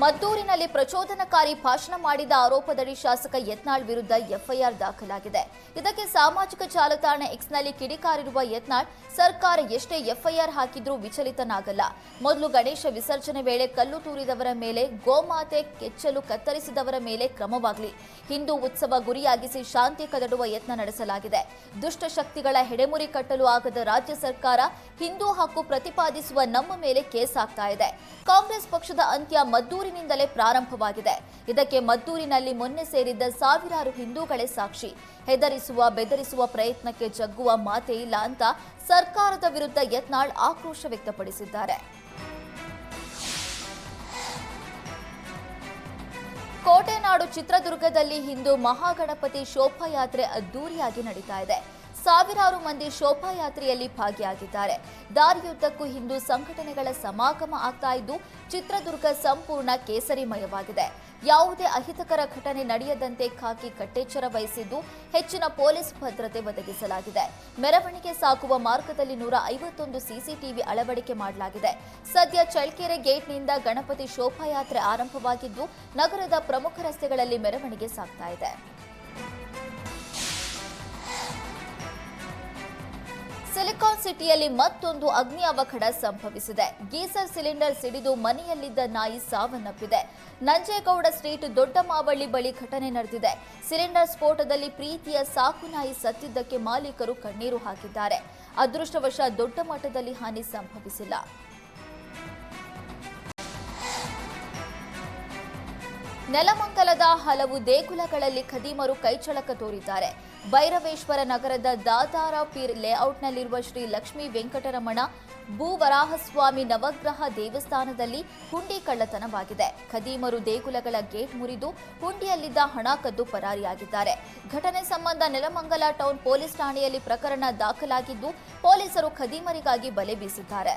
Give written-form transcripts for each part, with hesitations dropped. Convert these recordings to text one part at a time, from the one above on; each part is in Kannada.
ಮದ್ದೂರಿನಲ್ಲಿ ಪ್ರಚೋದನಕಾರಿ ಭಾಷಣ ಮಾಡಿದ ಆರೋಪದಡಿ ಶಾಸಕ ಯತ್ನಾಳ್ ವಿರುದ್ಧ ಎಫ್ಐಆರ್ ದಾಖಲಾಗಿದೆ. ಇದಕ್ಕೆ ಸಾಮಾಜಿಕ ಜಾಲತಾಣ ಎಕ್ಸ್ನಲ್ಲಿ ಕಿಡಿಕಾರಿರುವ ಯತ್ನಾಳ್, ಸರ್ಕಾರ ಎಷ್ಟೇ ಎಫ್ಐಆರ್ ಹಾಕಿದ್ರೂ ವಿಚಲಿತನಾಗಲ್ಲ. ಮೊದಲು ಗಣೇಶ ವಿಸರ್ಜನೆ ವೇಳೆ ಕಲ್ಲು ತೂರಿದವರ ಮೇಲೆ, ಗೋಮಾತೆ ಕೆಚ್ಚಲು ಕತ್ತರಿಸಿದವರ ಮೇಲೆ ಕ್ರಮವಾಗಲಿ. ಹಿಂದೂ ಉತ್ಸವ ಗುರಿಯಾಗಿಸಿ ಶಾಂತಿ ಕದಡುವ ಯತ್ನ ನಡೆಸಲಾಗಿದೆ. ದುಷ್ಟ ಶಕ್ತಿಗಳ ಹೆಡೆಮುರಿ ಕಟ್ಟಲು ಆಗದ ರಾಜ್ಯ ಸರ್ಕಾರ ಹಿಂದೂ ಹಕ್ಕು ಪ್ರತಿಪಾದಿಸುವ ನಮ್ಮ ಮೇಲೆ ಕೇಸ್ ಹಾಕ್ತಾ ಇದೆ. ಕಾಂಗ್ರೆಸ್ ಪಕ್ಷದ ಅಂತ್ಯ ಮದ್ದೂರಿನಿಂದಲೇ ಪ್ರಾರಂಭವಾಗಿದೆ. ಇದಕ್ಕೆ ಮದ್ದೂರಿನಲ್ಲಿ ಮೊನ್ನೆ ಸೇರಿದ್ದ ಸಾವಿರಾರು ಹಿಂದೂಗಳೇ ಸಾಕ್ಷಿ. ಹೆದರಿಸುವ ಬೆದರಿಸುವ ಪ್ರಯತ್ನಕ್ಕೆ ಜಗ್ಗುವ ಮಾತೇ ಇಲ್ಲ ಅಂತ ಸರ್ಕಾರದ ವಿರುದ್ಧ ಯತ್ನಾಳ್ ಆಕ್ರೋಶ ವ್ಯಕ್ತಪಡಿಸಿದ್ದಾರೆ. ಕೋಟೆನಾಡು ಚಿತ್ರದುರ್ಗದಲ್ಲಿ ಇಂದು ಮಹಾಗಣಪತಿ ಶೋಭಾಯಾತ್ರೆ ಅದ್ದೂರಿಯಾಗಿ ನಡೀತಾ ಇದೆ. ಸಾವಿರಾರು ಮಂದಿ ಶೋಭಾಯಾತ್ರೆಯಲ್ಲಿ ಭಾಗಿಯಾಗಿದ್ದಾರೆ. ದಾರಿಯುದ್ದಕ್ಕೂ ಹಿಂದೂ ಸಂಘಟನೆಗಳ ಸಮಾಗಮ ಆಗ್ತಾ ಇದ್ದು ಚಿತ್ರದುರ್ಗ ಸಂಪೂರ್ಣ ಕೇಸರಿಮಯವಾಗಿದೆ. ಯಾವುದೇ ಅಹಿತಕರ ಘಟನೆ ನಡೆಯದಂತೆ ಖಾಕಿ ಕಟ್ಟೆಚ್ಚರ ವಹಿಸಿದ್ದು ಹೆಚ್ಚಿನ ಪೊಲೀಸ್ ಭದ್ರತೆ ಒದಗಿಸಲಾಗಿದೆ. ಮೆರವಣಿಗೆ ಸಾಗುವ ಮಾರ್ಗದಲ್ಲಿ 151 ಸಿಸಿಟಿವಿ ಅಳವಡಿಕೆ ಮಾಡಲಾಗಿದೆ. ಸದ್ಯ ಚಳ್ಳಕೆರೆ ಗೇಟ್ನಿಂದ ಗಣಪತಿ ಶೋಭಾಯಾತ್ರೆ ಆರಂಭವಾಗಿದ್ದು ನಗರದ ಪ್ರಮುಖ ರಸ್ತೆಗಳಲ್ಲಿ ಮೆರವಣಿಗೆ ಸಾಗ್ತಾ ಇದೆ. ಸಿಲಿಕಾನ್ ಸಿಟಿಯಲ್ಲಿ ಮತ್ತೊಂದು ಅಗ್ನಿ ಅವಘಡ ಸಂಭವಿಸಿದೆ. ಗೀಸರ್ ಸಿಲಿಂಡರ್ ಸಿಡಿದು ಮನೆಯಲ್ಲಿದ್ದ ನಾಯಿ ಸಾವನ್ನಪ್ಪಿದೆ. ನಂಜೇಗೌಡ ಸ್ಟ್ರೀಟ್ ದೊಡ್ಡ ಮಾವಳ್ಳಿ ಬಳಿ ಘಟನೆ ನಡೆದಿದೆ. ಸಿಲಿಂಡರ್ ಸ್ಫೋಟದಲ್ಲಿ ಪ್ರೀತಿಯ ಸಾಕು ನಾಯಿ ಸತ್ತಿದ್ದಕ್ಕೆ ಮಾಲೀಕರು ಕಣ್ಣೀರು ಹಾಕಿದ್ದಾರೆ. ಅದೃಷ್ಟವಶ ದೊಡ್ಡ ಮಟ್ಟದಲ್ಲಿ ಹಾನಿ ಸಂಭವಿಸಿಲ್ಲ. ನೆಲಮಂಗಲದ ಹಲವು ದೇಗುಲಗಳಲ್ಲಿ ಖದೀಮರು ಕೈಚಳಕ ತೋರಿದ್ದಾರೆ. ಭೈರವೇಶ್ವರ ನಗರದ ದಾದಾರ ಪೀರ್ ಲೇಔಟ್ನಲ್ಲಿರುವ ಶ್ರೀ ಲಕ್ಷ್ಮೀ ವೆಂಕಟರಮಣ ಭೂವರಾಹಸ್ವಾಮಿ ನವಗ್ರಹ ದೇವಸ್ಥಾನದಲ್ಲಿ ಹುಂಡಿ ಕಳ್ಳತನವಾಗಿದೆ. ಖದೀಮರು ದೇಗುಲಗಳ ಗೇಟ್ ಮುರಿದು ಹುಂಡಿಯಲ್ಲಿದ್ದ ಹಣ ಕದ್ದು ಪರಾರಿಯಾಗಿದ್ದಾರೆ. ಘಟನೆ ಸಂಬಂಧ ನೆಲಮಂಗಲ ಟೌನ್ ಪೊಲೀಸ್ ಠಾಣೆಯಲ್ಲಿ ಪ್ರಕರಣ ದಾಖಲಾಗಿದ್ದು ಪೊಲೀಸರು ಖದೀಮರಿಗಾಗಿ ಬಲೆ ಬೀಸಿದ್ದಾರೆ.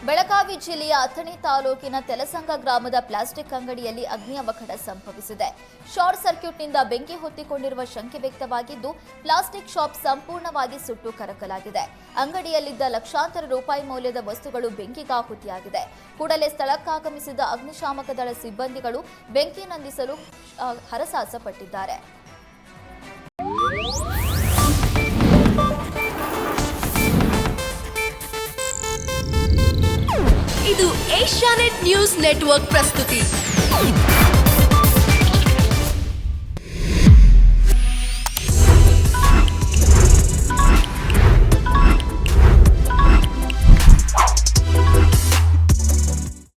ಬೆಳಗಾವಿ ಜಿಲ್ಲೆಯ ಅಥಣಿ ತಾಲೂಕಿನ ತೆಲಸಂಗ ಗ್ರಾಮದ ಪ್ಲಾಸ್ಟಿಕ್ ಅಂಗಡಿಯಲ್ಲಿ ಅಗ್ನಿ ಅವಘಡ ಸಂಭವಿಸಿದೆ. ಶಾರ್ಟ್ ಸರ್ಕ್ಯೂಟ್ನಿಂದ ಬೆಂಕಿ ಹೊತ್ತಿಕೊಂಡಿರುವ ಶಂಕೆ ವ್ಯಕ್ತವಾಗಿದ್ದು ಪ್ಲಾಸ್ಟಿಕ್ ಶಾಪ್ ಸಂಪೂರ್ಣವಾಗಿ ಸುಟ್ಟು ಕರಕಲಾಗಿದೆ. ಅಂಗಡಿಯಲ್ಲಿದ್ದ ಲಕ್ಷಾಂತರ ರೂಪಾಯಿ ಮೌಲ್ಯದ ವಸ್ತುಗಳು ಬೆಂಕಿಗಾಹುತಿಯಾಗಿದೆ. ಕೂಡಲೇ ಸ್ಥಳಕ್ಕಾಗಮಿಸಿದ ಅಗ್ನಿಶಾಮಕ ದಳ ಸಿಬ್ಬಂದಿಗಳು ಬೆಂಕಿ ನಂದಿಸಲು ಹರಸಾಹಸಪಟ್ಟಿದ್ದಾರೆ. ಇದು ಏಷ್ಯಾನೆಟ್ ನ್ಯೂಸ್ ನೆಟ್ವರ್ಕ್ ಪ್ರಸ್ತುತಿ.